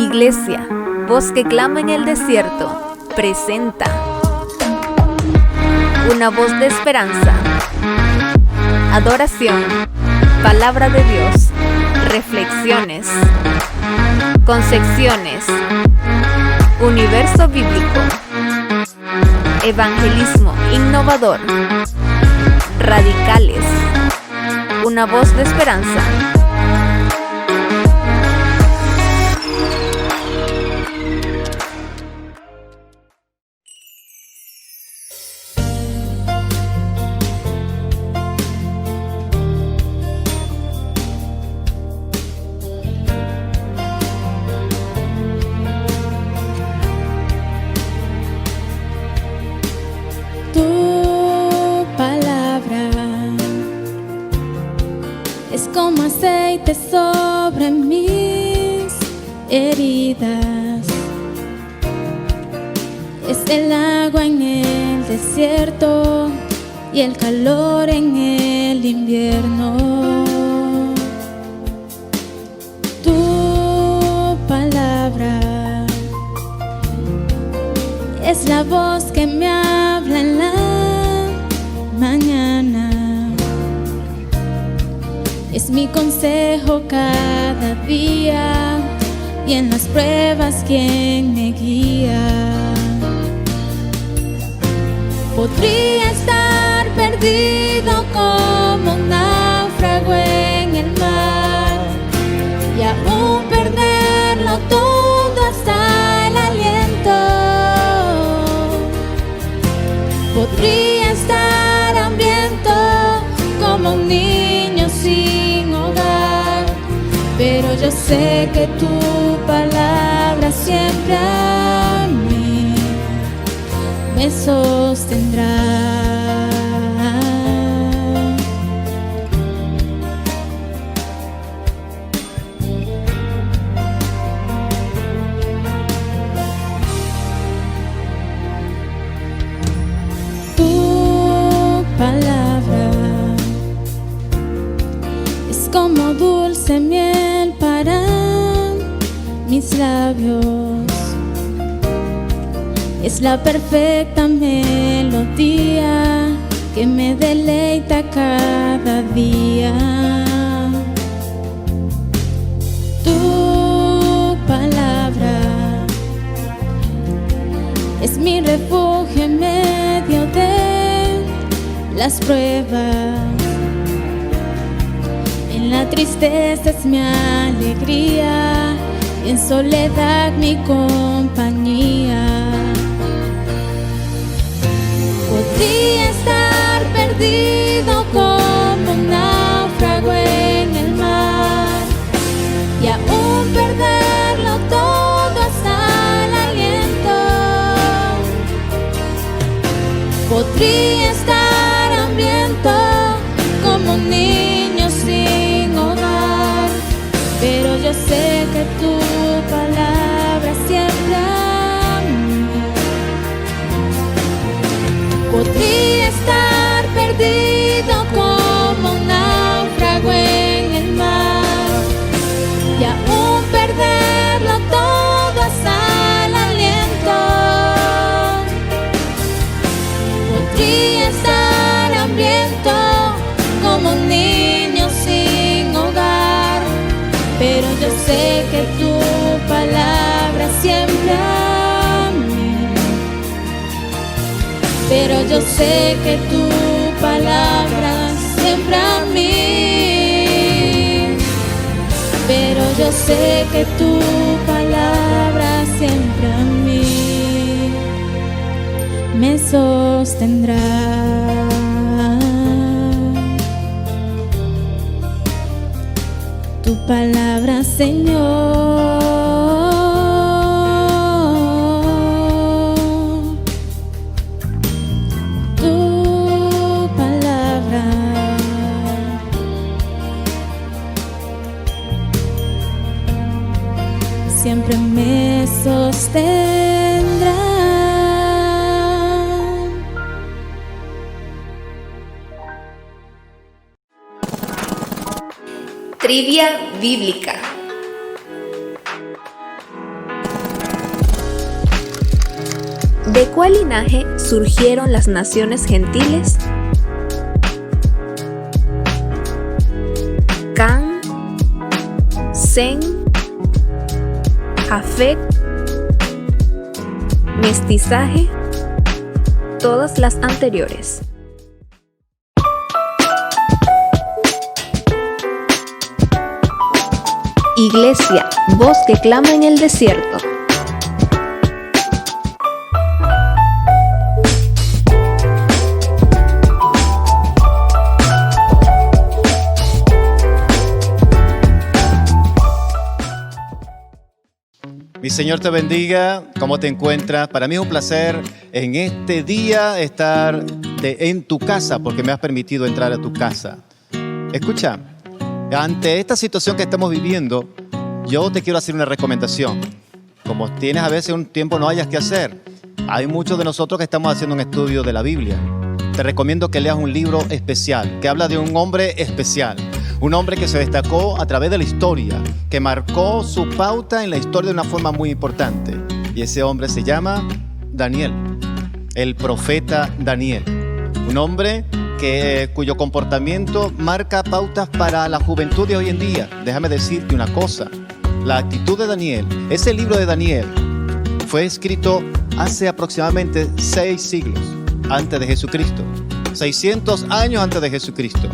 Iglesia, voz que clama en el desierto, presenta una voz de esperanza, adoración, palabra de Dios, reflexiones, concepciones, universo bíblico, evangelismo innovador, radicales, una voz de esperanza. Es como aceite sobre mis heridas, es el agua en el desierto y el calor en el invierno. Tu palabra es la voz que me habla en la mañana. Es mi consejo cada día y en las pruebas quien me guía. Podría estar perdido como un náufrago en el mar y aún perderlo todo hasta el aliento. Podría estar hambriento como un niño sin hogar, pero yo sé que tu palabra siempre a mí me sostendrá. Tu palabra es como dulce miel para mis labios, es la perfecta melodía que me deleita cada día. Tu palabra es mi refugio en medio de las pruebas. En la tristeza es mi alegría y en soledad mi compañía. Podría estar perdido como un náufrago en el mar y aún perderlo todo hasta el aliento. Podría estar hambriento como un niño sin hogar, pero yo sé que tu palabra siempre a mí. Podría estar perdido como un náufrago en el mar y aún perderlo todo hasta el aliento. Podría estar hambriento como un niño sin hogar, pero yo sé que tu palabra siempre a mí. Pero yo sé que tu palabra siempre a mí. Pero yo sé que tu palabra siempre a mí me sostendrá. Tu palabra, Señor, tu palabra siempre me sostendrá. Trivia bíblica. ¿De cuál linaje surgieron las naciones gentiles? Can, Sem, Jafet, mestizaje, todas las anteriores. Iglesia, voz que clama en el desierto. Mi Señor te bendiga. ¿Cómo te encuentras? Para mí es un placer en este día estar en tu casa, porque me has permitido entrar a tu casa. Escucha, ante esta situación que estamos viviendo, yo te quiero hacer una recomendación. Como tienes a veces un tiempo no hayas que hacer, hay muchos de nosotros que estamos haciendo un estudio de la Biblia. Te recomiendo que leas un libro especial, que habla de un hombre especial. Un hombre que se destacó a través de la historia, que marcó su pauta en la historia de una forma muy importante. Y ese hombre se llama Daniel, el profeta Daniel. Un hombre cuyo comportamiento marca pautas para la juventud de hoy en día. Déjame decirte una cosa, la actitud de Daniel, ese libro de Daniel fue escrito hace aproximadamente 6 siglos antes de Jesucristo, 600 años antes de Jesucristo.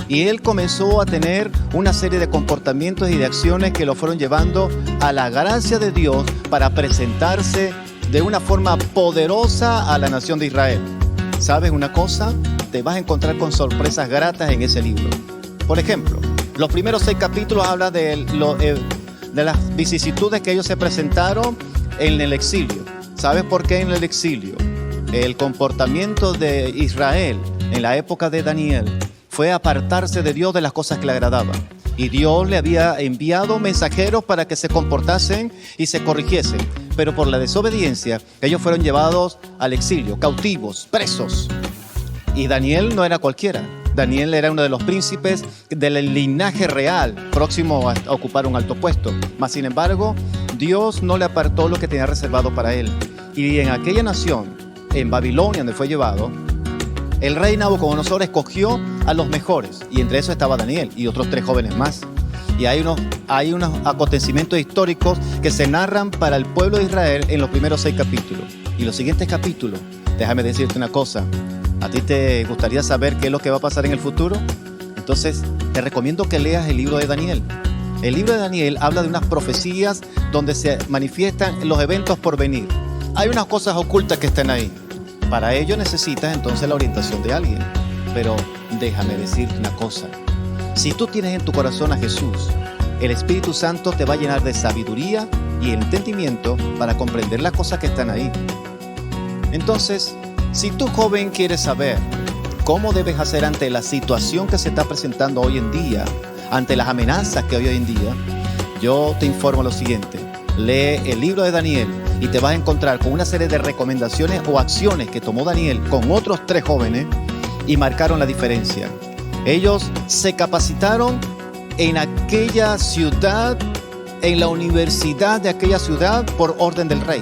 Y él comenzó a tener una serie de comportamientos y de acciones que lo fueron llevando a la gracia de Dios para presentarse de una forma poderosa a la nación de Israel. ¿Sabes una cosa? Te vas a encontrar con sorpresas gratas en ese libro. Por ejemplo, los primeros 6 capítulos hablan de las vicisitudes que ellos se presentaron en el exilio. ¿Sabes por qué en el exilio? El comportamiento de Israel en la época de Daniel fue apartarse de Dios de las cosas que le agradaban. Y Dios le había enviado mensajeros para que se comportasen y se corrigiesen. Pero por la desobediencia, ellos fueron llevados al exilio, cautivos, presos. Y Daniel no era cualquiera. Daniel era uno de los príncipes del linaje real, próximo a ocupar un alto puesto. Mas, sin embargo, Dios no le apartó lo que tenía reservado para él. Y en aquella nación, en Babilonia, donde fue llevado, el rey Nabucodonosor escogió a los mejores, y entre esos estaba Daniel y otros 3 jóvenes más. Y hay unos acontecimientos históricos que se narran para el pueblo de Israel en los primeros 6 capítulos. Y los siguientes capítulos, déjame decirte una cosa, ¿a ti te gustaría saber qué es lo que va a pasar en el futuro? Entonces, te recomiendo que leas el libro de Daniel. El libro de Daniel habla de unas profecías donde se manifiestan los eventos por venir. Hay unas cosas ocultas que están ahí. Para ello necesitas entonces la orientación de alguien. Pero déjame decirte una cosa. Si tú tienes en tu corazón a Jesús, el Espíritu Santo te va a llenar de sabiduría y entendimiento para comprender las cosas que están ahí. Entonces, si tú, joven, quieres saber cómo debes hacer ante la situación que se está presentando hoy en día, ante las amenazas que hay hoy en día, yo te informo lo siguiente. Lee el libro de Daniel y te vas a encontrar con una serie de recomendaciones o acciones que tomó Daniel con otros 3 jóvenes y marcaron la diferencia. Ellos se capacitaron en aquella ciudad, en la universidad de aquella ciudad por orden del rey.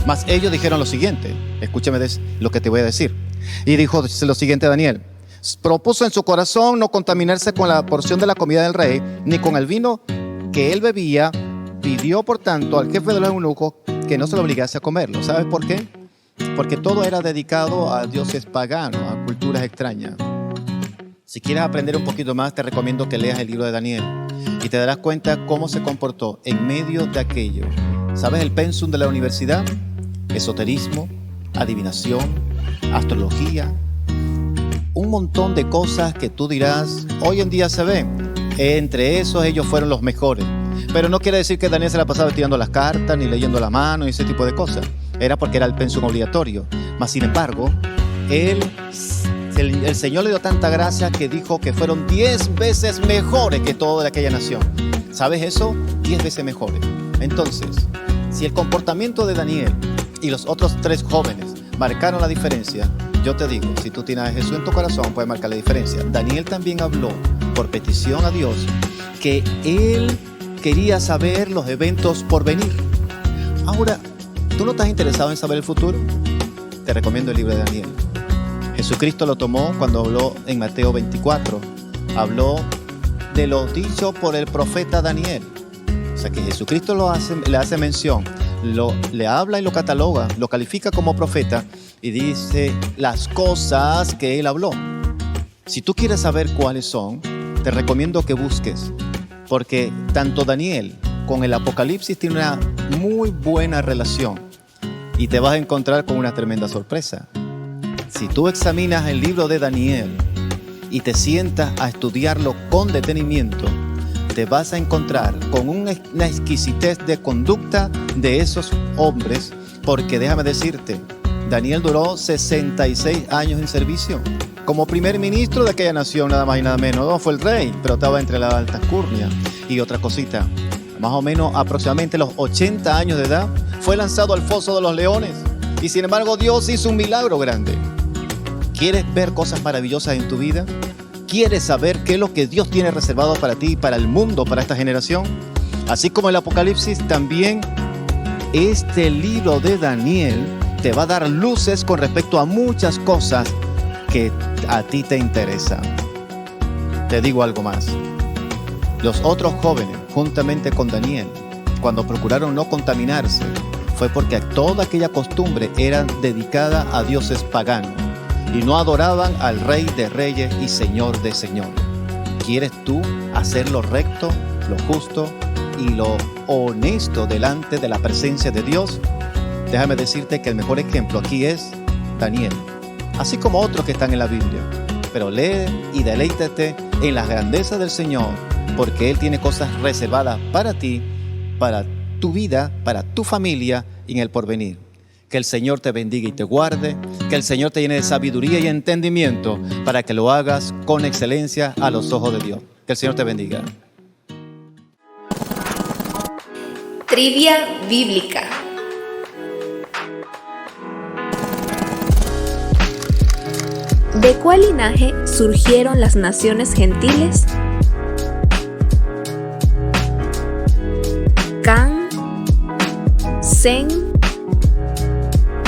Mas ellos dijeron lo siguiente, escúchame lo que te voy a decir. Y dijo lo siguiente Daniel: propuso en su corazón no contaminarse con la porción de la comida del rey, ni con el vino que él bebía. Pidió, por tanto, al jefe de los eunucos que no se lo obligase a comerlo. ¿Sabes por qué? Porque todo era dedicado a dioses paganos, a culturas extrañas. Si quieres aprender un poquito más, te recomiendo que leas el libro de Daniel y te darás cuenta cómo se comportó en medio de aquello. ¿Sabes el pensum de la universidad? Esoterismo, adivinación, astrología, un montón de cosas que tú dirás, hoy en día se ven. Entre esos ellos fueron los mejores. Pero no quiere decir que Daniel se la pasaba tirando las cartas, ni leyendo la mano, y ese tipo de cosas. Era porque era el pensum obligatorio. Mas, sin embargo, el Señor le dio tanta gracia que dijo que fueron 10 veces mejores que todo de aquella nación. ¿Sabes eso? 10 veces mejores. Entonces, si el comportamiento de Daniel y los otros 3 jóvenes marcaron la diferencia, yo te digo, si tú tienes a Jesús en tu corazón, puede marcar la diferencia. Daniel también habló por petición a Dios que él quería saber los eventos por venir. Ahora, ¿tú no estás interesado en saber el futuro? te recomiendo el libro de Daniel. Jesucristo lo tomó cuando habló en Mateo 24. Habló de lo dicho por el profeta Daniel. O sea que Jesucristo le hace mención, le habla y lo cataloga, lo califica como profeta y dice las cosas que él habló. Si tú quieres saber cuáles son, te recomiendo que busques, porque tanto Daniel con el Apocalipsis tiene una muy buena relación y te vas a encontrar con una tremenda sorpresa. Si tú examinas el libro de Daniel y te sientas a estudiarlo con detenimiento, te vas a encontrar con una exquisitez de conducta de esos hombres, porque déjame decirte, Daniel duró 66 años en servicio como primer ministro de aquella nación, nada más y nada menos. No fue el rey, pero estaba entre la alta alcurnia. Y otra cosita, más o menos aproximadamente los 80 años de edad, fue lanzado al foso de los leones. Y sin embargo, Dios hizo un milagro grande. ¿Quieres ver cosas maravillosas en tu vida? ¿Quieres saber qué es lo que Dios tiene reservado para ti, para el mundo, para esta generación? Así como el Apocalipsis, también este libro de Daniel te va a dar luces con respecto a muchas cosas que a ti te interesan. Te digo algo más. Los otros jóvenes, juntamente con Daniel, cuando procuraron no contaminarse, fue porque toda aquella costumbre era dedicada a dioses paganos y no adoraban al Rey de Reyes y Señor de Señores. ¿Quieres tú hacer lo recto, lo justo y lo honesto delante de la presencia de Dios? Déjame decirte que el mejor ejemplo aquí es Daniel, así como otros que están en la Biblia. Pero lee y deleítate en las grandezas del Señor, porque Él tiene cosas reservadas para ti, para tu vida, para tu familia y en el porvenir. Que el Señor te bendiga y te guarde, que el Señor te llene de sabiduría y entendimiento para que lo hagas con excelencia a los ojos de Dios. Que el Señor te bendiga. Trivia bíblica. ¿De cuál linaje surgieron las naciones gentiles? Can, Sem,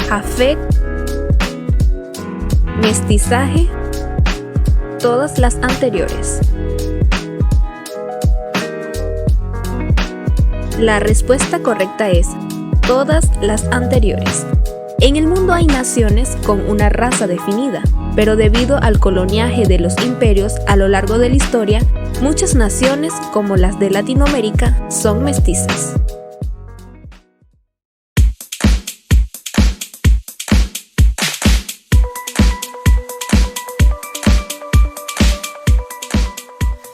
Jafet, mestizaje, todas las anteriores. La respuesta correcta es todas las anteriores. En el mundo hay naciones con una raza definida, pero debido al coloniaje de los imperios a lo largo de la historia, muchas naciones, como las de Latinoamérica, son mestizas.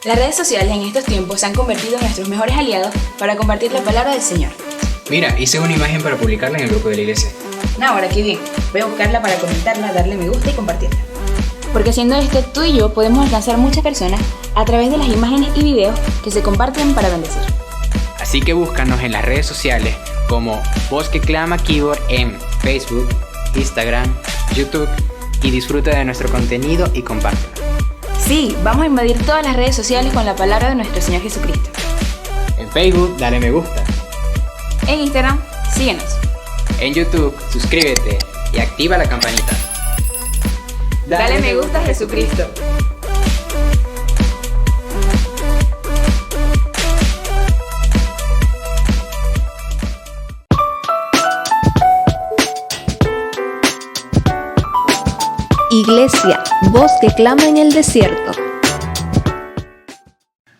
Las redes sociales en estos tiempos se han convertido en nuestros mejores aliados para compartir la palabra del Señor. Mira, hice una imagen para publicarla en el grupo de la iglesia. No, ahora qué bien. Voy a buscarla para comentarla, darle me gusta y compartirla. Porque haciendo esto, tú y yo podemos alcanzar muchas personas a través de las imágenes y videos que se comparten para bendecir. Así que búscanos en las redes sociales como Voz que Clama Keyboard en Facebook, Instagram, YouTube y disfruta de nuestro contenido y compártelo. Sí, vamos a invadir todas las redes sociales con la palabra de nuestro Señor Jesucristo. En Facebook, dale me gusta. En Instagram, síguenos. En YouTube, suscríbete y activa la campanita. Dale me gusta a Jesucristo. Iglesia, voz que clama en el desierto.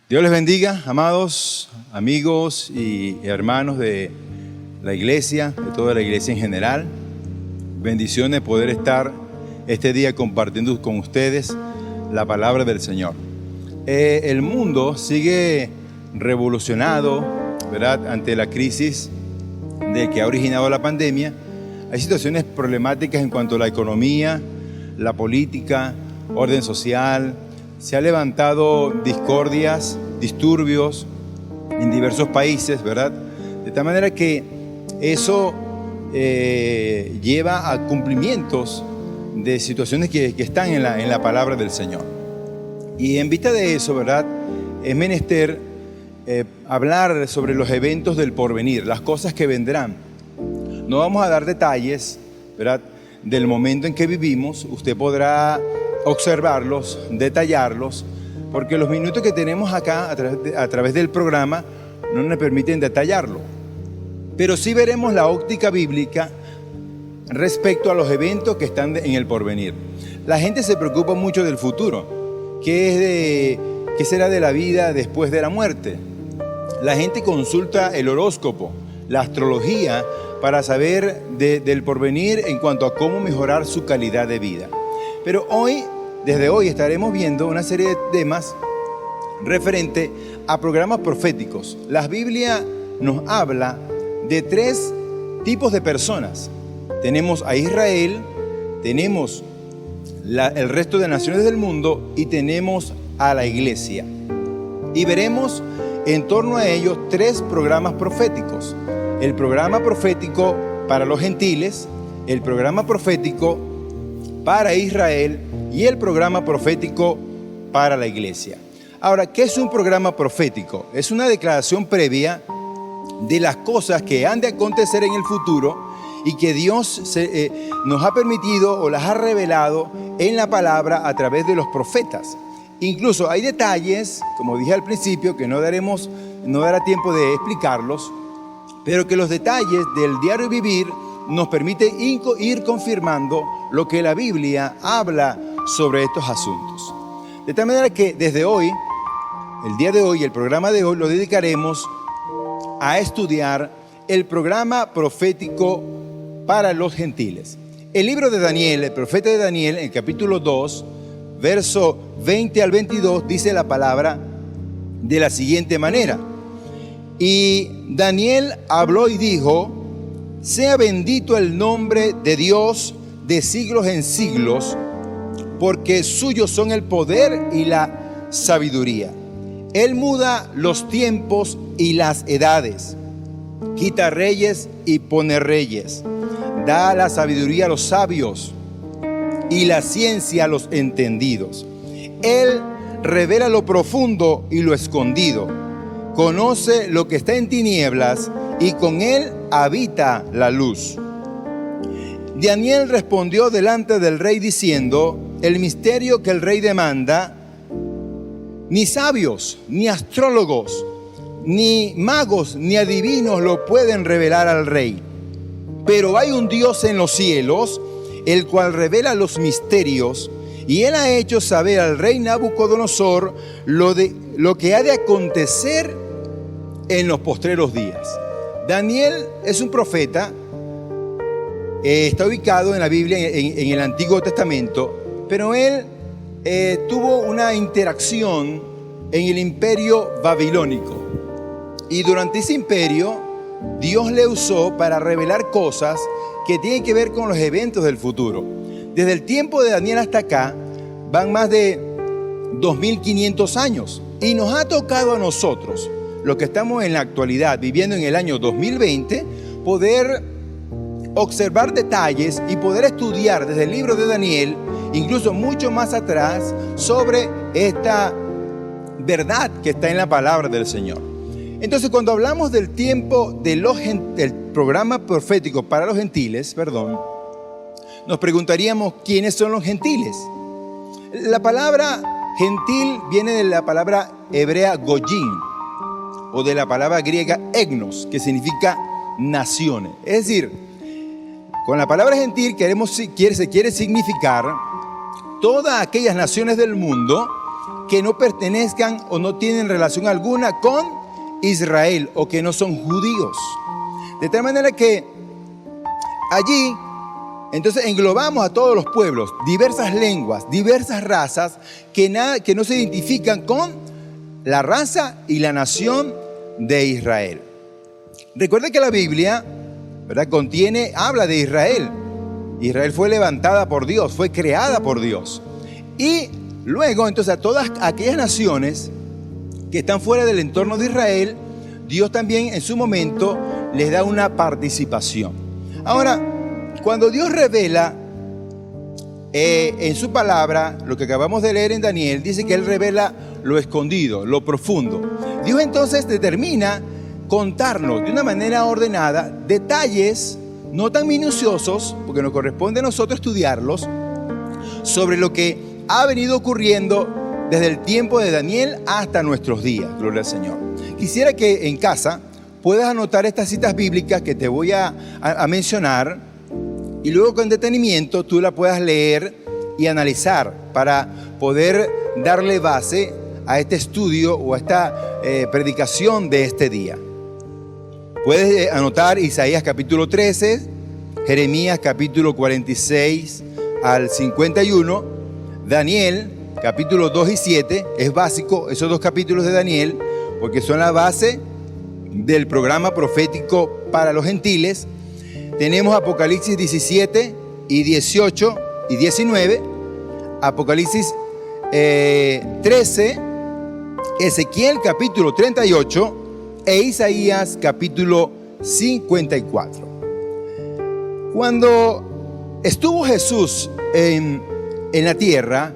Dios les bendiga, amados amigos y hermanos de la iglesia, de toda la iglesia en general. Bendiciones poder estar este día compartiendo con ustedes la palabra del Señor. El mundo sigue revolucionado, ¿verdad? Ante la crisis de que ha originado la pandemia. Hay situaciones problemáticas en cuanto a la economía, la política, orden social. Se han levantado discordias, disturbios en diversos países, ¿verdad? De tal manera que eso lleva a cumplimientos de situaciones que están en la palabra del Señor. Y en vista de eso, ¿verdad? Es menester hablar sobre los eventos del porvenir, las cosas que vendrán. No vamos a dar detalles, ¿verdad?, del momento en que vivimos, usted podrá observarlos, detallarlos, porque los minutos que tenemos acá a través del programa no nos permiten detallarlo. Pero sí veremos la óptica bíblica respecto a los eventos que están en el porvenir. La gente se preocupa mucho del futuro. ¿Qué será de la vida después de la muerte? La gente consulta el horóscopo, la astrología, para saber del porvenir en cuanto a cómo mejorar su calidad de vida. Pero desde hoy estaremos viendo una serie de temas referente a programas proféticos. La Biblia nos habla de 3 tipos de personas. Tenemos a Israel, tenemos el resto de naciones del mundo y tenemos a la iglesia. Y veremos en torno a ellos 3 programas proféticos. El programa profético para los gentiles, el programa profético para Israel y el programa profético para la iglesia. Ahora, ¿qué es un programa profético? Es una declaración previa de las cosas que han de acontecer en el futuro y que Dios nos ha permitido o las ha revelado en la palabra a través de los profetas. Incluso hay detalles, como dije al principio, que no dará tiempo de explicarlos, pero que los detalles del diario vivir nos permiten ir confirmando lo que la Biblia habla sobre estos asuntos. De tal manera que desde hoy, el día de hoy, el programa de hoy, lo dedicaremos a estudiar el programa profético para los gentiles. El libro de Daniel, el profeta de Daniel, en el capítulo 2, verso 20 al 22, dice la palabra de la siguiente manera. Y Daniel habló y dijo: sea bendito el nombre de Dios de siglos en siglos, porque suyos son el poder y la sabiduría. Él muda los tiempos y las edades, quita reyes y pone reyes, da la sabiduría a los sabios y la ciencia a los entendidos. Él revela lo profundo y lo escondido, conoce lo que está en tinieblas y con él habita la luz. Daniel respondió delante del rey diciendo: el misterio que el rey demanda, ni sabios, ni astrólogos, ni magos, ni adivinos lo pueden revelar al rey. Pero hay un Dios en los cielos, el cual revela los misterios, y él ha hecho saber al rey Nabucodonosor lo que ha de acontecer en los postreros días. Daniel es un profeta, está ubicado en la Biblia, en el Antiguo Testamento, pero él tuvo una interacción en el imperio babilónico. Y durante ese imperio, Dios le usó para revelar cosas que tienen que ver con los eventos del futuro. Desde el tiempo de Daniel hasta acá, van más de 2500 años. Y nos ha tocado a nosotros, los que estamos en la actualidad, viviendo en el año 2020, poder observar detalles y poder estudiar desde el libro de Daniel, incluso mucho más atrás, sobre esta verdad que está en la palabra del Señor. Entonces, cuando hablamos del tiempo del programa profético para los gentiles, nos preguntaríamos: ¿quiénes son los gentiles? La palabra gentil viene de la palabra hebrea goyim, o de la palabra griega egnos, que significa naciones. Es decir, con la palabra gentil se quiere significar todas aquellas naciones del mundo que no pertenezcan o no tienen relación alguna con Israel, o que no son judíos. De tal manera que allí entonces englobamos a todos los pueblos, diversas lenguas, diversas razas que no se identifican con la raza y la nación de Israel. Recuerden que la Biblia, habla de Israel. Israel fue levantada por Dios, fue creada por Dios. Y luego entonces a todas aquellas naciones que están fuera del entorno de Israel, Dios también en su momento les da una participación. Ahora, cuando Dios revela en su palabra, lo que acabamos de leer en Daniel, dice que Él revela lo escondido, lo profundo. Dios entonces determina contarnos de una manera ordenada detalles no tan minuciosos, porque nos corresponde a nosotros estudiarlos, sobre lo que ha venido ocurriendo desde el tiempo de Daniel hasta nuestros días. Gloria al Señor. Quisiera que en casa puedas anotar estas citas bíblicas que te voy a mencionar y luego con detenimiento tú la puedas leer y analizar para poder darle base a este estudio o a esta predicación de este día. Puedes anotar Isaías capítulo 13, Jeremías capítulo 46 al 51, Daniel capítulos 2 y 7, es básico esos dos capítulos de Daniel porque son la base del programa profético para los gentiles. Tenemos Apocalipsis 17 y 18 y 19, Apocalipsis 13, Ezequiel capítulo 38 e Isaías capítulo 54. Cuando estuvo Jesús en la tierra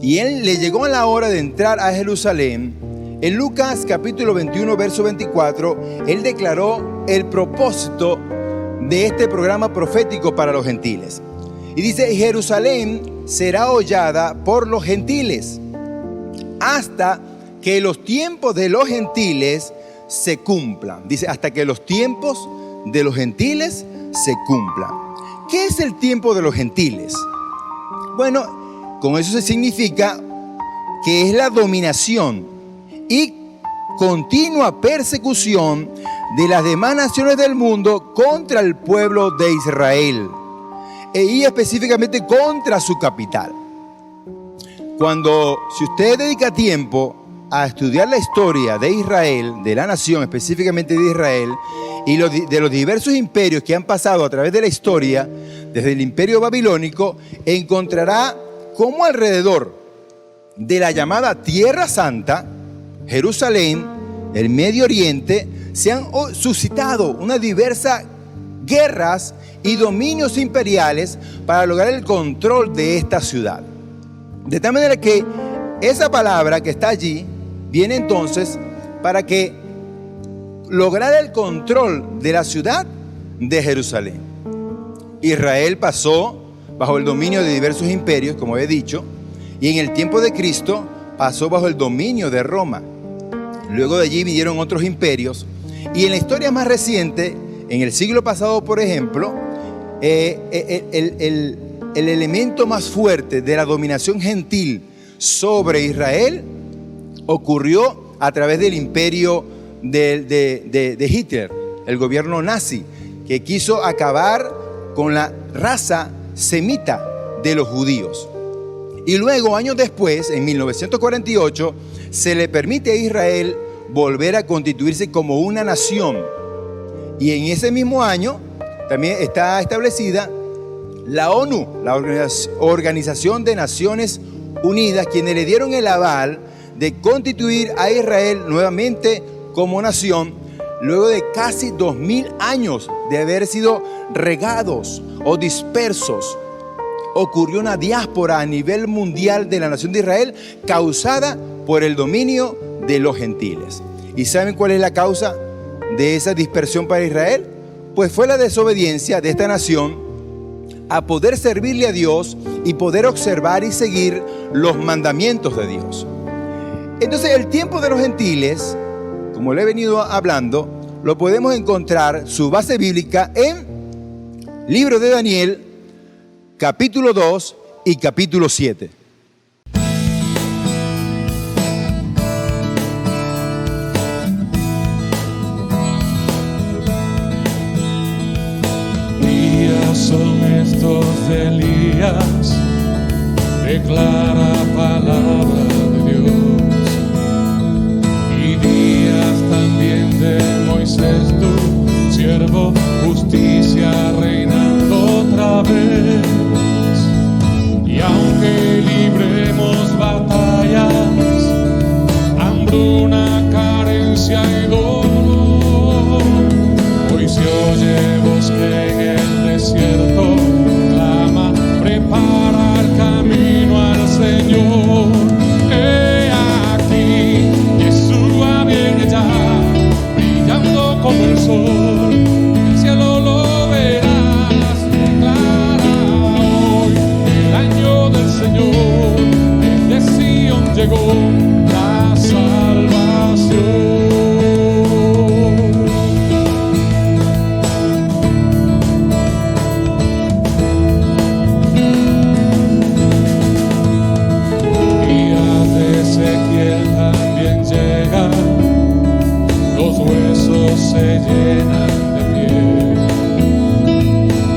y él le llegó la hora de entrar a Jerusalén, en Lucas capítulo 21 verso 24, él declaró el propósito de este programa profético para los gentiles. Y dice: Jerusalén será hollada por los gentiles hasta que los tiempos de los gentiles se cumplan. Dice, hasta que los tiempos de los gentiles se cumplan. ¿Qué es el tiempo de los gentiles? Bueno, con eso se significa que es la dominación y continua persecución de las demás naciones del mundo contra el pueblo de Israel y específicamente contra su capital. Si usted dedica tiempo a estudiar la historia de Israel, de la nación específicamente de Israel, y de los diversos imperios que han pasado a través de la historia, desde el imperio babilónico, encontrará cómo alrededor de la llamada Tierra Santa, Jerusalén, el Medio Oriente, se han suscitado unas diversas guerras y dominios imperiales para lograr el control de esta ciudad. De tal manera que esa palabra que está allí viene entonces para que lograr el control de la ciudad de Jerusalén. Israel pasó bajo el dominio de diversos imperios, como he dicho, y en el tiempo de Cristo pasó bajo el dominio de Roma. Luego de allí vinieron otros imperios, y en la historia más reciente, en el siglo pasado, por ejemplo, el elemento más fuerte de la dominación gentil sobre Israel ocurrió a través del imperio de Hitler, el gobierno nazi, que quiso acabar con la raza semita de los judíos. Y luego, años después, en 1948, se le permite a Israel volver a constituirse como una nación. Y en ese mismo año también está establecida la ONU, la Organización de Naciones Unidas, quienes le dieron el aval de constituir a Israel nuevamente como nación, luego de casi 2000 años de haber sido regados o dispersos. Ocurrió una diáspora a nivel mundial de la nación de Israel causada por el dominio de los gentiles. ¿Y saben cuál es la causa de esa dispersión para Israel? Pues fue la desobediencia de esta nación a poder servirle a Dios y poder observar y seguir los mandamientos de Dios. Entonces, el tiempo de los gentiles, como le he venido hablando, lo podemos encontrar su base bíblica en libro de Daniel, capítulo 2 y capítulo 7. Días son estos de Elías, declara palabra de Dios, y días también de Moisés, tu siervo, justicia reinando otra vez. Y aunque libremos batallas, hambruna, carencia y dolor, hoy se oye voz que en el desierto clama, prepara el camino al Señor. He aquí, Yeshua viene ya, brillando como el sol, el cielo lo ve. Señor, desde Sion llegó la salvación. Días de Ezequiel también llegan, los huesos se llenan de piel.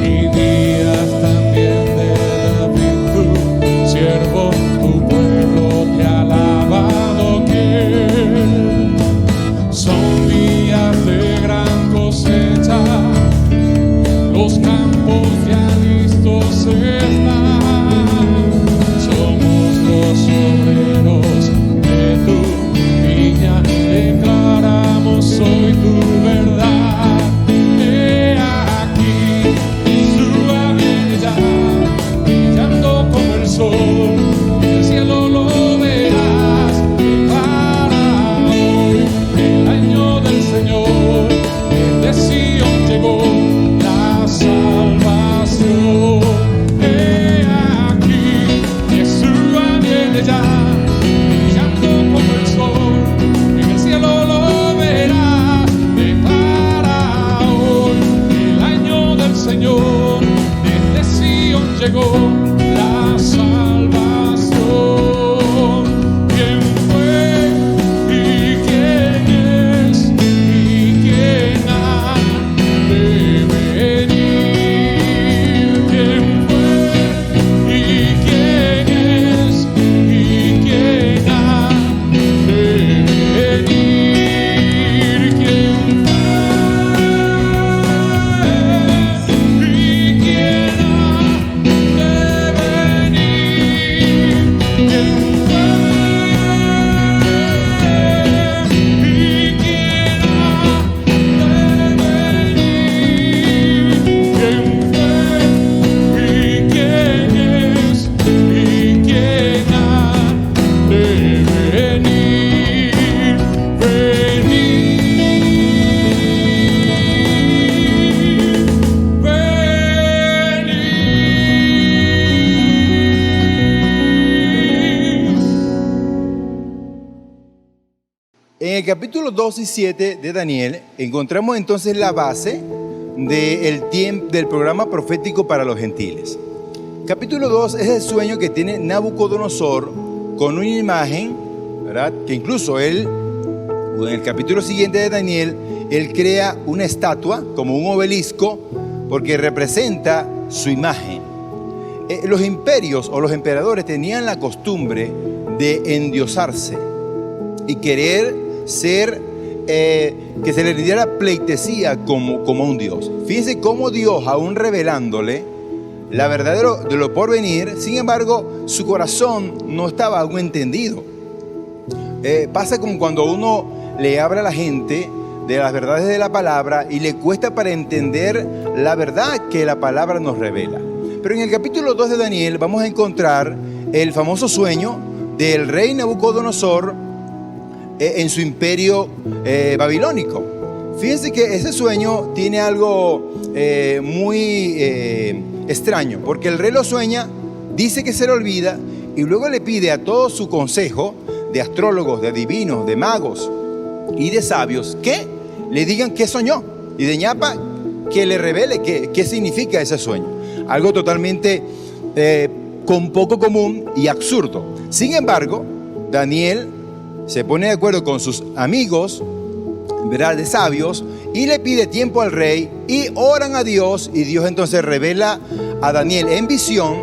Y días también de David, tu siervo, tu pueblo te ha alabado bien. Son días de gran cosecha, los campos ya listos están. Somos los obreros de tu viña, declaramos hoy tu verdad. He aquí su bella, brillando como el sol, el cielo lo verás. Declara hoy el año del Señor, desde Sion llegó la salvación. He aquí Yeshua viene ya, brillando como el sol, en el cielo lo verás. Declara hoy el año del Señor, desde Sion llegó la salvación. ¿Quién fue y quién es y quién ha de venir? ¿Quién fue y quién es y quién ha de venir? ¿Quién fue y quién ha de venir? ¿Quién fue y quién ha de venir? ¿Quién fue y quién es y quién ha de venir? En el capítulo 2 y 7 de Daniel encontramos entonces la base del programa profético para los gentiles. Capítulo 2 es el sueño que tiene Nabucodonosor con una imagen, ¿verdad? Que incluso él, en el capítulo siguiente de Daniel, él crea una estatua como un obelisco porque representa su imagen. Los imperios o los emperadores tenían la costumbre de endiosarse y querer ser, que se le rindiera pleitesía como un Dios. Fíjense cómo Dios, aún revelándole la verdad de lo por venir, sin embargo, su corazón no estaba aún entendido. Pasa como cuando uno le habla a la gente de las verdades de la palabra y le cuesta para entender la verdad que la palabra nos revela. Pero en el capítulo 2 de Daniel vamos a encontrar el famoso sueño del rey Nabucodonosor en su imperio babilónico. Fíjense que ese sueño tiene algo muy extraño, porque el rey lo sueña, dice que se le olvida y luego le pide a todo su consejo de astrólogos, de adivinos, de magos y de sabios que le digan qué soñó y de ñapa que le revele qué significa ese sueño. Algo totalmente con poco común y absurdo. Sin embargo, Daniel se pone de acuerdo con sus amigos, ¿verdad?, de sabios, y le pide tiempo al rey y oran a Dios, y Dios entonces revela a Daniel en visión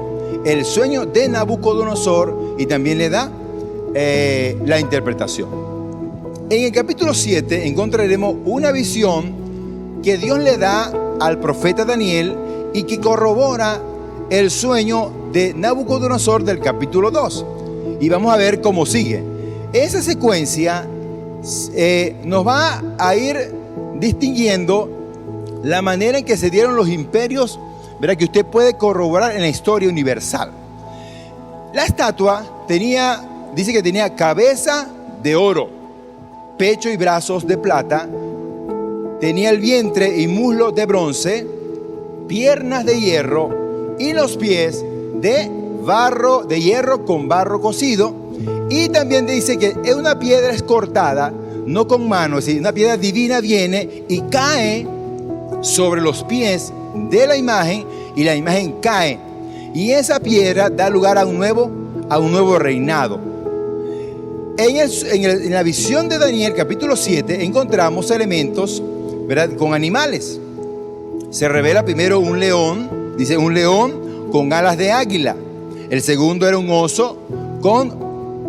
el sueño de Nabucodonosor y también le da la interpretación. En el capítulo 7 encontraremos una visión que Dios le da al profeta Daniel y que corrobora el sueño de Nabucodonosor del capítulo 2. Y vamos a ver cómo sigue. Esa secuencia nos va a ir distinguiendo la manera en que se dieron los imperios, ¿verdad?, que usted puede corroborar en la historia universal. La estatua dice que tenía cabeza de oro, pecho y brazos de plata, tenía el vientre y muslo de bronce, piernas de hierro y los pies de de hierro con barro cocido. Y también dice que es una piedra es cortada, no con manos, es decir, una piedra divina viene y cae sobre los pies de la imagen y la imagen cae. Y esa piedra da lugar a un nuevo reinado. En la visión de Daniel, capítulo 7, encontramos elementos, ¿verdad?, con animales. Se revela primero un león, dice un león con alas de águila. El segundo era un oso con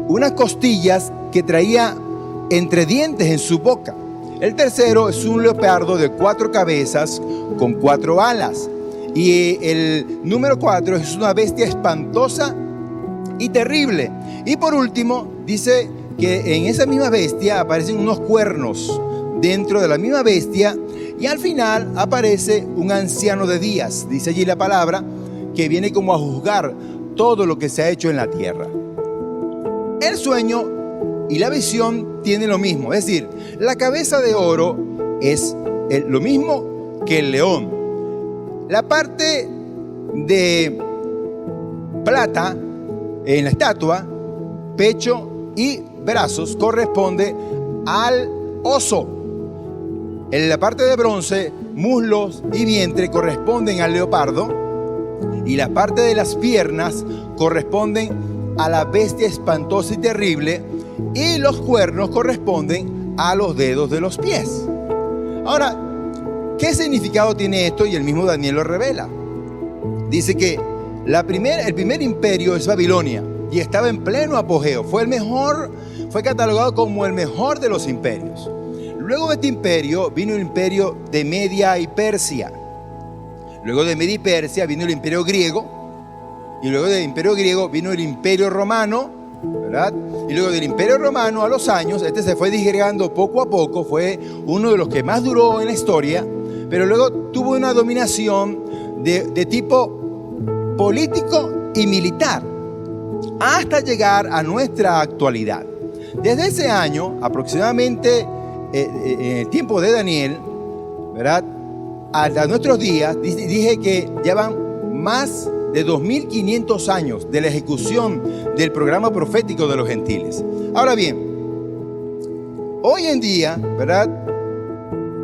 unas costillas que traía entre dientes en su boca. El tercero es un leopardo de 4 cabezas con 4 alas. Y el número 4 es una bestia espantosa y terrible. Y por último, dice que en esa misma bestia aparecen unos cuernos dentro de la misma bestia. Y al final aparece un anciano de días, dice allí la palabra, que viene como a juzgar todo lo que se ha hecho en la tierra. El sueño y la visión tienen lo mismo, es decir, la cabeza de oro es lo mismo que el león. La parte de plata en la estatua, pecho y brazos, corresponde al oso. En la parte de bronce, muslos y vientre corresponden al leopardo, y la parte de las piernas corresponden a la bestia espantosa y terrible, y los cuernos corresponden a los dedos de los pies. Ahora, ¿qué significado tiene esto? Y el mismo Daniel lo revela. Dice que el primer imperio es Babilonia y estaba en pleno apogeo. Fue catalogado como el mejor de los imperios. Luego de este imperio vino el imperio de Media y Persia. Luego de Media y Persia vino el imperio griego. Y luego del imperio griego vino el imperio romano, ¿verdad? Y luego del imperio romano, a los años, este se fue disgregando poco a poco. Fue uno de los que más duró en la historia. Pero luego tuvo una dominación de tipo político y militar, hasta llegar a nuestra actualidad. Desde ese año, aproximadamente en el tiempo de Daniel, ¿verdad?, a nuestros días, dije que llevan más de 2500 años de la ejecución del programa profético de los gentiles. Ahora bien, hoy en día, ¿verdad?,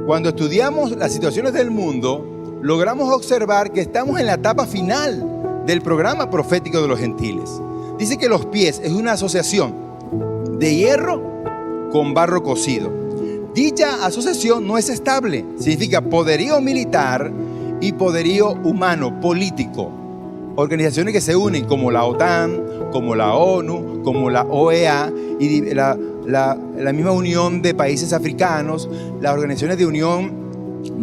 cuando estudiamos las situaciones del mundo, logramos observar que estamos en la etapa final del programa profético de los gentiles. Dice que los pies es una asociación de hierro con barro cocido. Dicha asociación no es estable, significa poderío militar y poderío humano, político. Organizaciones que se unen como la OTAN, como la ONU, como la OEA y la misma Unión de Países Africanos, las organizaciones de unión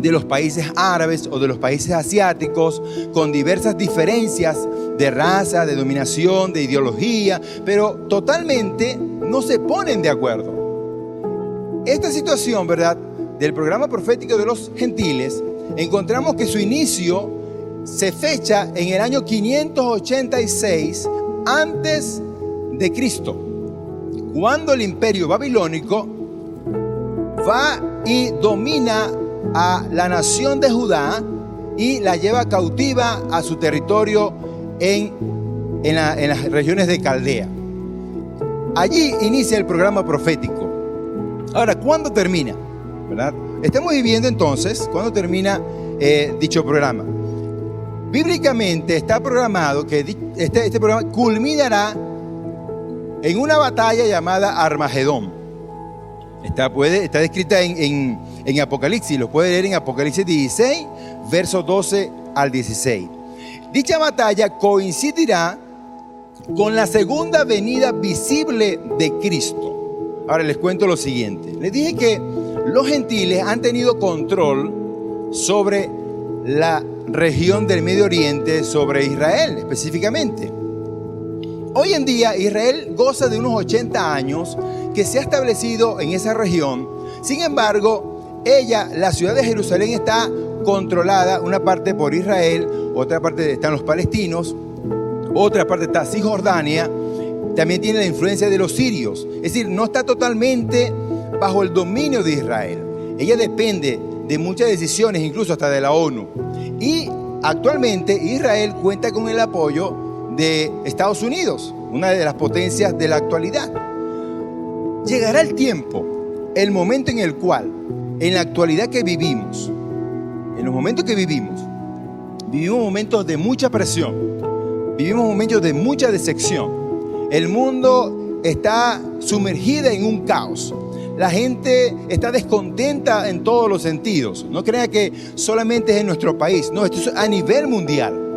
de los países árabes o de los países asiáticos, con diversas diferencias de raza, de dominación, de ideología, pero totalmente no se ponen de acuerdo. Esta situación, ¿verdad?, del programa profético de los gentiles, encontramos que su inicio se fecha en el año 586 antes de Cristo, cuando el imperio babilónico va y domina a la nación de Judá y la lleva cautiva a su territorio en las regiones de Caldea. Allí inicia el programa profético. Ahora, ¿cuándo termina? ¿Verdad? Estamos viviendo entonces, ¿cuándo termina dicho programa? Bíblicamente está programado que este programa culminará en una batalla llamada Armagedón. Está descrita en Apocalipsis, lo puede leer en Apocalipsis 16, versos 12 al 16. Dicha batalla coincidirá con la segunda venida visible de Cristo. Ahora les cuento lo siguiente. Les dije que los gentiles han tenido control sobre la región del Medio Oriente, sobre Israel específicamente. Hoy en día Israel goza de unos 80 años que se ha establecido en esa región. Sin embargo, la ciudad de Jerusalén está controlada, una parte por Israel, otra parte están los palestinos, otra parte está Cisjordania, también tiene la influencia de los sirios. Es decir, no está totalmente bajo el dominio de Israel. Ella depende de muchas decisiones, incluso hasta de la ONU. Y actualmente Israel cuenta con el apoyo de Estados Unidos, una de las potencias de la actualidad. Llegará el tiempo, el momento en el cual, en la actualidad que vivimos, en los momentos que vivimos momentos de mucha presión, vivimos momentos de mucha decepción. El mundo está sumergida en un caos. La gente está descontenta en todos los sentidos. No crea que solamente es en nuestro país, no, esto es a nivel mundial.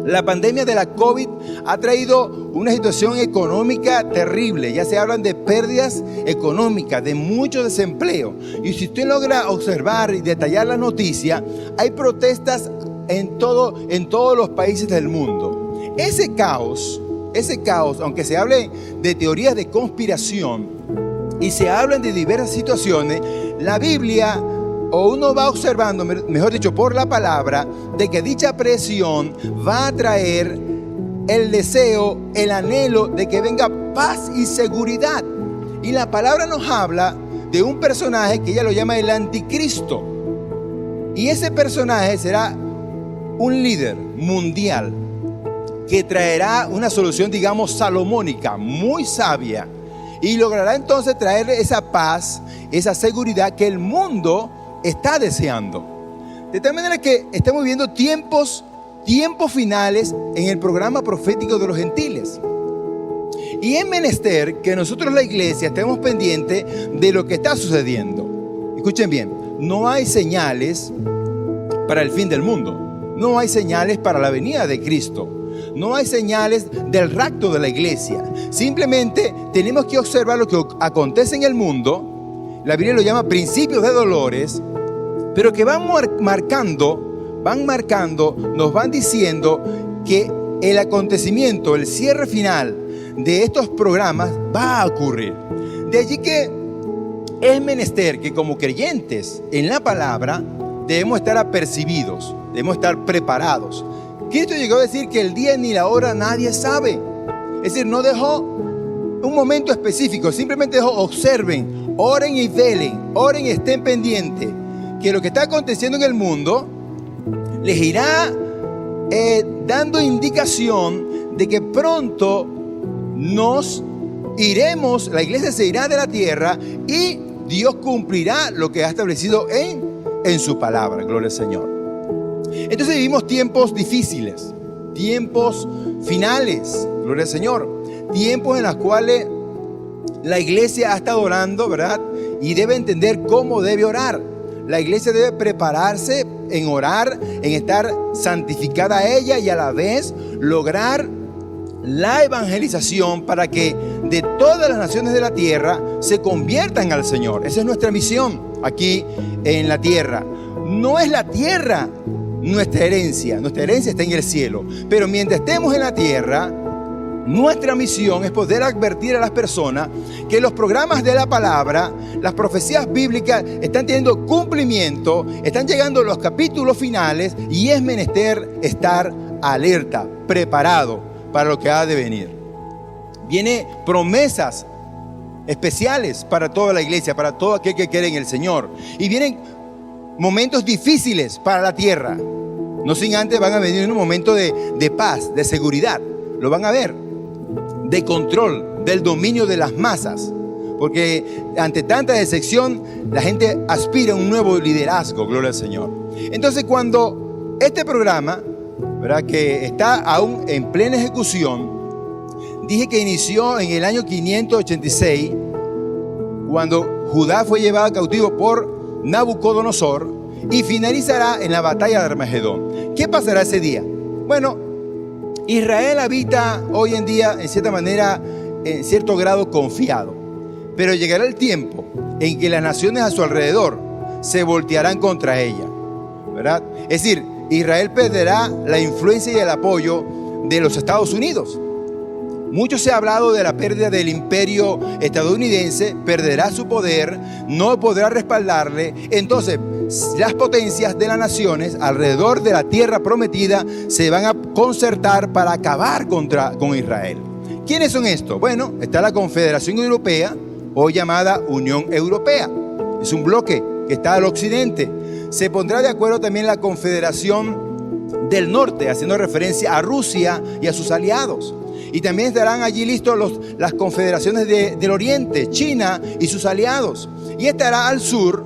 La pandemia de la COVID ha traído una situación económica terrible. Ya se hablan de pérdidas económicas, de mucho desempleo. Y si usted logra observar y detallar la noticia, hay protestas en todos los países del mundo. Ese caos, aunque se hable de teorías de conspiración y se hablan de diversas situaciones, la Biblia, o uno va observando, mejor dicho, por la palabra, de que dicha presión va a traer el deseo, el anhelo de que venga paz y seguridad. Y la palabra nos habla de un personaje que ella lo llama el anticristo. Y ese personaje será un líder mundial que traerá una solución, digamos, salomónica, muy sabia. Y logrará entonces traer esa paz, esa seguridad que el mundo está deseando. De tal manera que estamos viviendo tiempos finales en el programa profético de los gentiles. Y es menester que nosotros, la iglesia, estemos pendientes de lo que está sucediendo. Escuchen bien, no hay señales para el fin del mundo. No hay señales para la venida de Cristo. No hay señales del rapto de la iglesia. Simplemente tenemos que observar lo que acontece en el mundo. La Biblia lo llama principios de dolores, pero que van marcando, nos van diciendo que el acontecimiento, el cierre final de estos programas va a ocurrir. De allí que es menester que como creyentes en la palabra debemos estar apercibidos, debemos estar preparados. Cristo llegó a decir que el día ni la hora nadie sabe. Es decir, no dejó un momento específico, simplemente dejó: observen, oren y velen, oren y estén pendientes, que lo que está aconteciendo en el mundo les irá dando indicación de que pronto nos iremos, la iglesia se irá de la tierra y Dios cumplirá lo que ha establecido en su palabra. Gloria al Señor. Entonces vivimos tiempos difíciles, tiempos finales, gloria al Señor, tiempos en los cuales la iglesia ha estado orando, ¿verdad? Y debe entender cómo debe orar. La iglesia debe prepararse en orar, en estar santificada a ella y a la vez lograr la evangelización para que de todas las naciones de la tierra se conviertan al Señor. Esa es nuestra misión aquí en la tierra. No es la tierra nuestra herencia está en el cielo, pero mientras estemos en la tierra, nuestra misión es poder advertir a las personas que los programas de la palabra, las profecías bíblicas están teniendo cumplimiento, están llegando los capítulos finales y es menester estar alerta, preparado para lo que ha de venir. Vienen promesas especiales para toda la iglesia, para todo aquel que cree en el Señor, y vienen momentos difíciles para la tierra. No sin antes van a venir un momento de paz, de seguridad. Lo van a ver. De control, del dominio de las masas. Porque ante tanta decepción, la gente aspira a un nuevo liderazgo. Gloria al Señor. Entonces, cuando este programa, ¿verdad?, que está aún en plena ejecución, dije que inició en el año 586, cuando Judá fue llevado cautivo por Nabucodonosor, y finalizará en la batalla de Armagedón. ¿Qué pasará ese día? Bueno, Israel habita hoy en día, en cierta manera, en cierto grado confiado, pero llegará el tiempo en que las naciones a su alrededor se voltearán contra ella, ¿verdad? Es decir, Israel perderá la influencia y el apoyo de los Estados Unidos. Mucho se ha hablado de la pérdida del imperio estadounidense, perderá su poder, no podrá respaldarle. Entonces, las potencias de las naciones alrededor de la tierra prometida se van a concertar para acabar con Israel. ¿Quiénes son estos? Bueno, está la Confederación Europea, hoy llamada Unión Europea. Es un bloque que está al occidente. Se pondrá de acuerdo también la Confederación del norte, haciendo referencia a Rusia y a sus aliados. Y también estarán allí listos las confederaciones del oriente, China y sus aliados. Y estará al sur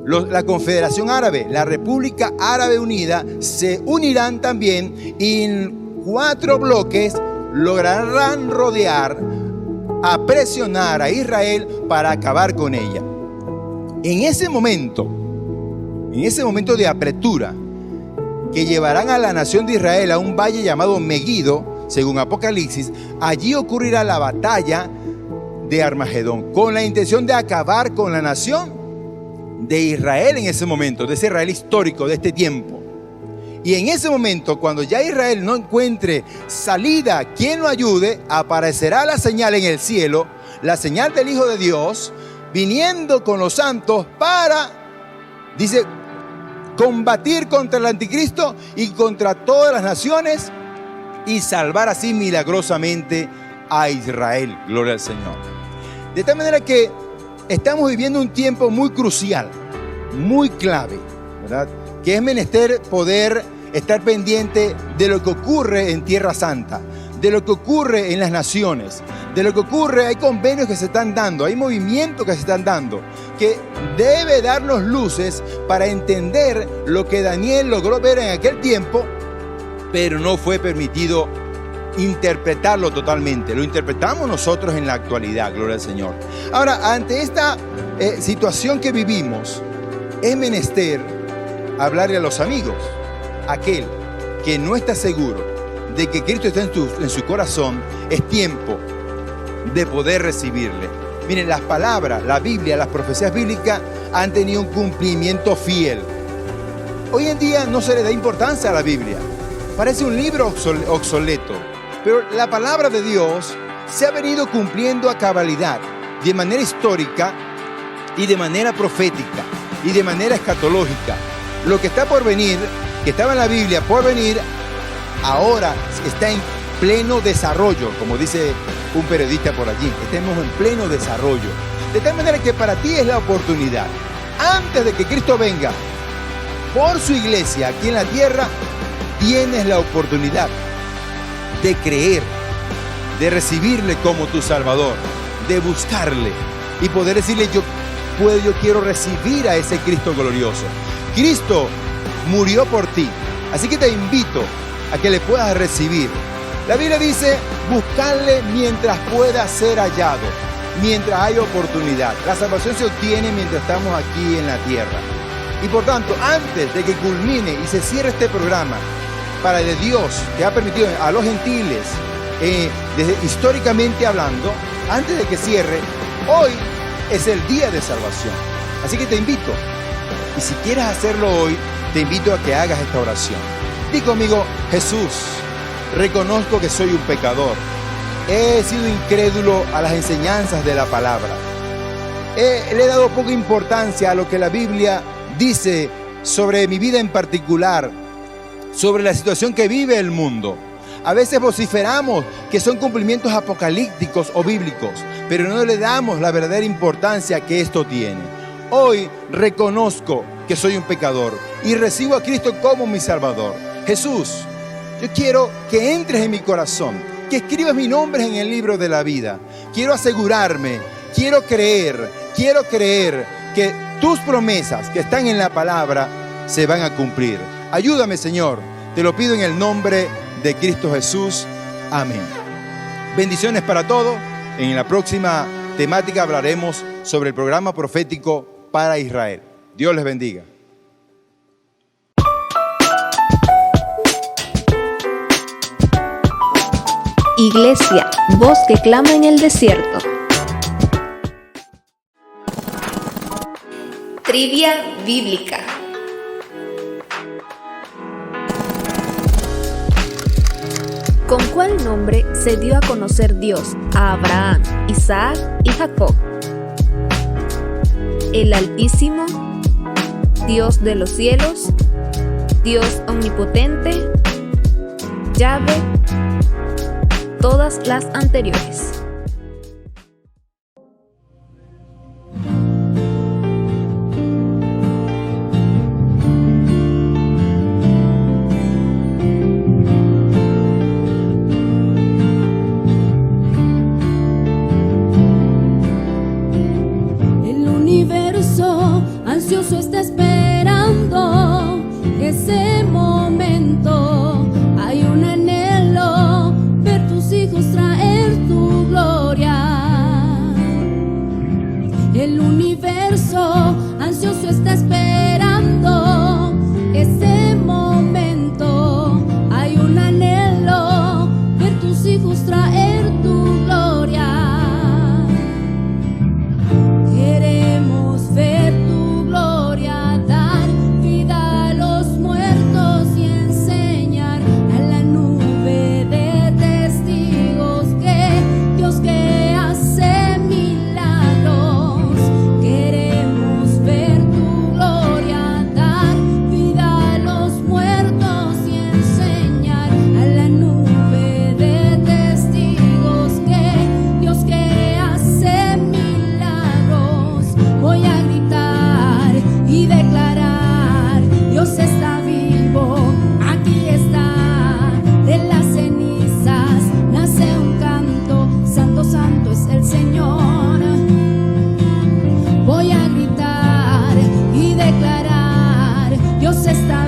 la Confederación Árabe, la República Árabe Unida, se unirán también y en 4 bloques lograrán rodear, a presionar a Israel para acabar con ella. En ese momento de apertura, que llevarán a la nación de Israel a un valle llamado Megiddo, según Apocalipsis, allí ocurrirá la batalla de Armagedón, con la intención de acabar con la nación de Israel en ese momento, de ese Israel histórico, de este tiempo. Y en ese momento, cuando ya Israel no encuentre salida, quien lo ayude, aparecerá la señal en el cielo, la señal del Hijo de Dios, viniendo con los santos para, dice, combatir contra el anticristo y contra todas las naciones y salvar así milagrosamente a Israel. Gloria al Señor. De tal manera que estamos viviendo un tiempo muy crucial, muy clave, ¿verdad? Que es menester poder estar pendiente de lo que ocurre en Tierra Santa, de lo que ocurre en las naciones, de lo que ocurre. Hay convenios que se están dando, hay movimientos que se están dando, que debe darnos luces para entender lo que Daniel logró ver en aquel tiempo, pero no fue permitido interpretarlo totalmente. Lo interpretamos nosotros en la actualidad, gloria al Señor. Ahora, ante esta situación que vivimos, es menester hablarle a los amigos, aquel que no está seguro de que Cristo está en su corazón, es tiempo de poder recibirle. Miren, las palabras, la Biblia, las profecías bíblicas han tenido un cumplimiento fiel. Hoy en día no se le da importancia a la Biblia. Parece un libro obsoleto, pero la palabra de Dios se ha venido cumpliendo a cabalidad, de manera histórica y de manera profética y de manera escatológica. Lo que está por venir, que estaba en la Biblia por venir, ahora está en pleno desarrollo, como dice un periodista por allí. Estamos en pleno desarrollo. De tal manera que para ti es la oportunidad, antes de que Cristo venga por su iglesia aquí en la tierra, tienes la oportunidad de creer, de recibirle como tu Salvador, de buscarle y poder decirle: yo quiero recibir a ese Cristo glorioso. Cristo murió por ti, así que te invito a que le puedas recibir. La Biblia dice: buscarle mientras pueda ser hallado, mientras hay oportunidad. La salvación se obtiene mientras estamos aquí en la tierra. Y por tanto, antes de que culmine y se cierre este programa, para el Dios que ha permitido a los gentiles, históricamente hablando, antes de que cierre, hoy es el día de salvación. Así que te invito, y si quieres hacerlo hoy, te invito a que hagas esta oración. Di conmigo: Jesús, reconozco que soy un pecador. He sido incrédulo a las enseñanzas de la palabra. Le he dado poca importancia a lo que la Biblia dice sobre mi vida en particular, sobre la situación que vive el mundo. A veces vociferamos que son cumplimientos apocalípticos o bíblicos, pero no le damos la verdadera importancia que esto tiene. Hoy reconozco que soy un pecador y recibo a Cristo como mi Salvador. Jesús, yo quiero que entres en mi corazón, que escribas mi nombre en el libro de la vida. Quiero asegurarme, quiero creer que tus promesas que están en la palabra se van a cumplir. Ayúdame, Señor, te lo pido en el nombre de Cristo Jesús. Amén. Bendiciones para todos. En la próxima temática hablaremos sobre el programa profético para Israel. Dios les bendiga. Iglesia, voz que clama en el desierto. Trivia bíblica. ¿Con cuál nombre se dio a conocer Dios a Abraham, Isaac y Jacob? El Altísimo, Dios de los cielos, Dios omnipotente, Yahvé, todas las anteriores.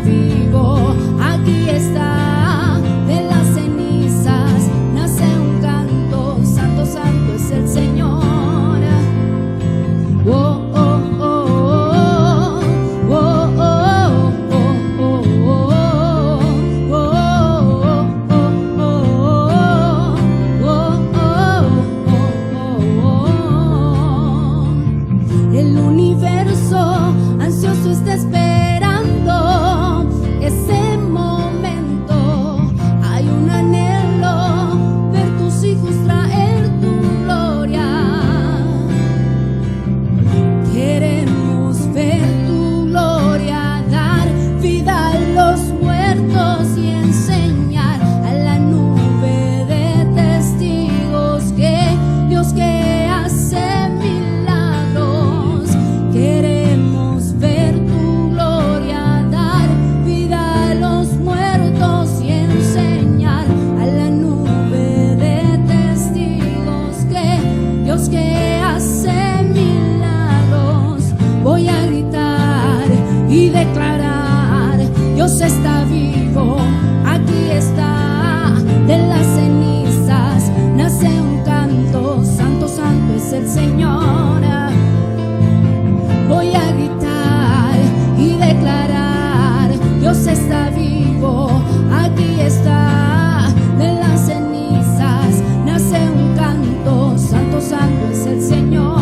vivo, aquí está, de las cenizas nace un canto, santo, santo es el Señor. Oh, oh, oh, oh, oh, oh, oh, el universo ansioso está esperando ese momento. Hay un anhelo, ver tus hijos traer tu gloria. Queremos ver tu gloria, dar vida a los muertos y enseñar a la nube de testigos que Dios que hace milagros. Queremos ver tu gloria, dar vida a los muertos y enseñar a la nube de testigos que Dios que hace milagros. Voy a gritar y declarar, Dios está vivo, aquí está, de las cenizas nace un canto, santo, santo es el Señor. Voy a gritar y declarar, Dios está vivo, aquí está, de las cenizas nace un canto, santo, santo es el Señor.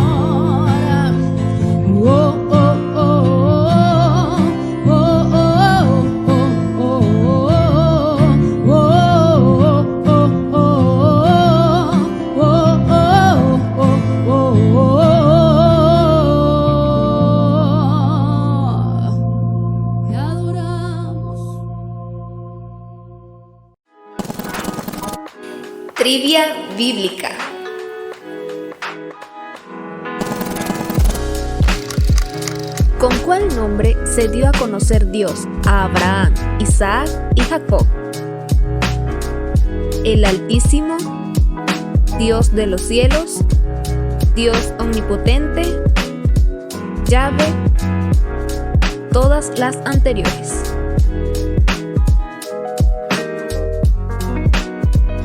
Oh, oh, oh, oh, oh, oh, oh, oh, te adoramos. Trivia bíblica. ¿Con cuál nombre se dio a conocer Dios a Abraham, Isaac y Jacob? El Altísimo, Dios de los cielos, Dios omnipotente, Yahvé, todas las anteriores.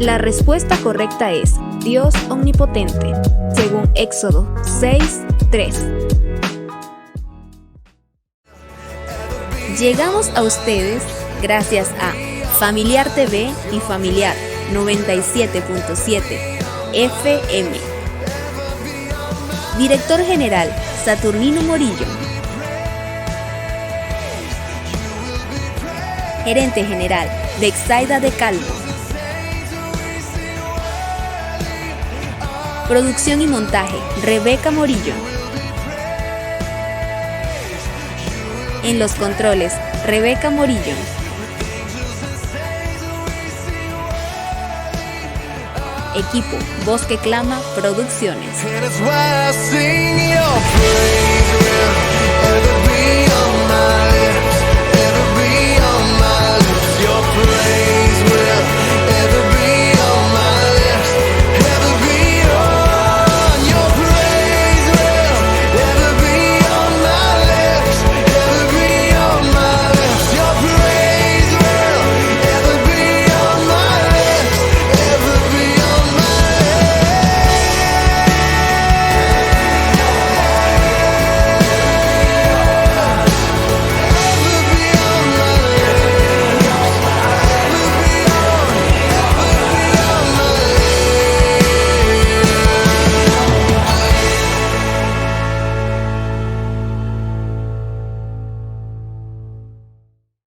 La respuesta correcta es Dios omnipotente, según Éxodo 6:3. Llegamos a ustedes gracias a Familiar TV y Familiar 97.7 FM. Director General Saturnino Morillo. Gerente General Bexaida de Calvo. Producción y montaje Rebeca Morillo. En los controles Rebeca Morillo. Equipo Voz que Clama Producciones. And it's why I sing your praise will ever be on my